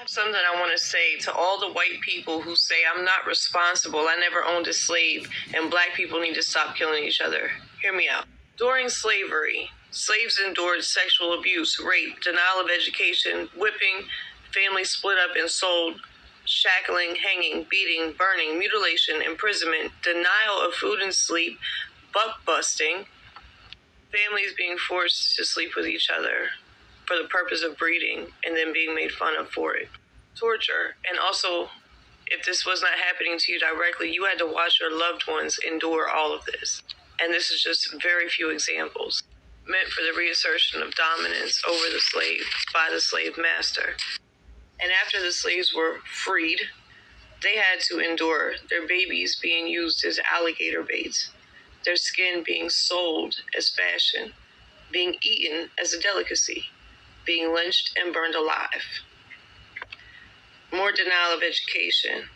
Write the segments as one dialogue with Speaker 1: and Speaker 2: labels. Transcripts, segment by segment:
Speaker 1: Something I want to say to all the white people who say I'm not responsible, I never owned a slave, and black people need to stop killing each other. Hear me out. During slavery, slaves endured sexual abuse, rape, denial of education, whipping, families split up and sold, shackling, hanging, beating, burning, mutilation, imprisonment, denial of food and sleep, buck busting, families being forced to sleep with each other for the purpose of breeding and then being made fun of for it. Torture, and also, if this was not happening to you directly, you had to watch your loved ones endure all of this. And this is just very few examples, meant for the reassertion of dominance over the slave by the slave master. And after the slaves were freed, they had to endure their babies being used as alligator baits, their skin being sold as fashion, being eaten as a delicacy, being lynched and burned alive. More denial of education.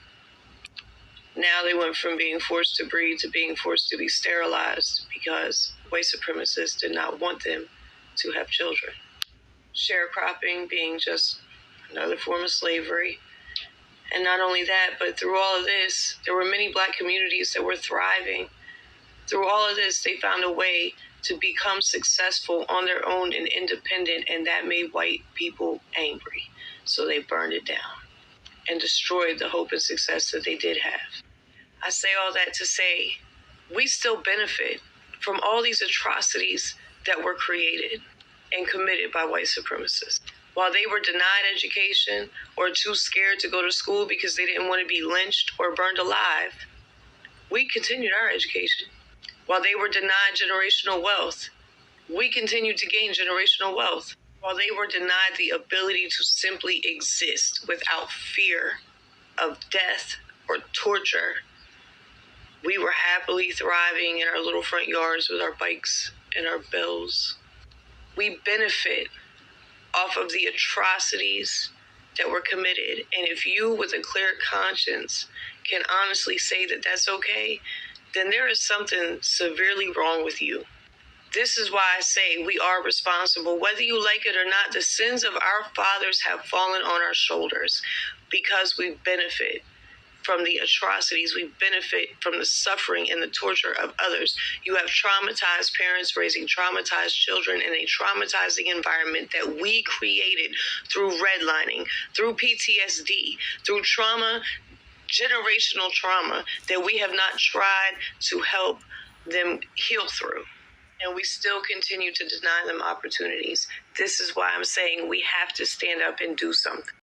Speaker 1: Now they went from being forced to breed to being forced to be sterilized because white supremacists did not want them to have children. Sharecropping being just another form of slavery. And not only that, but through all of this, there were many black communities that were thriving. Through all of this, they found a way to become successful on their own and independent, and that made white people angry. So they burned it down and destroyed the hope and success that they did have. I say all that to say, we still benefit from all these atrocities that were created and committed by white supremacists. While they were denied education or too scared to go to school because they didn't want to be lynched or burned alive, we continued our education. While they were denied generational wealth, we continued to gain generational wealth. While they were denied the ability to simply exist without fear of death or torture, we were happily thriving in our little front yards with our bikes and our bells. We benefit off of the atrocities that were committed. And if you, with a clear conscience, can honestly say that that's okay, then there is something severely wrong with you. This is why I say we are responsible. Whether you like it or not, the sins of our fathers have fallen on our shoulders because we benefit from the atrocities. We benefit from the suffering and the torture of others. You have traumatized parents raising traumatized children in a traumatizing environment that we created through redlining, through PTSD, through trauma, generational trauma that we have not tried to help them heal through. And we still continue to deny them opportunities. This is why I'm saying we have to stand up and do something.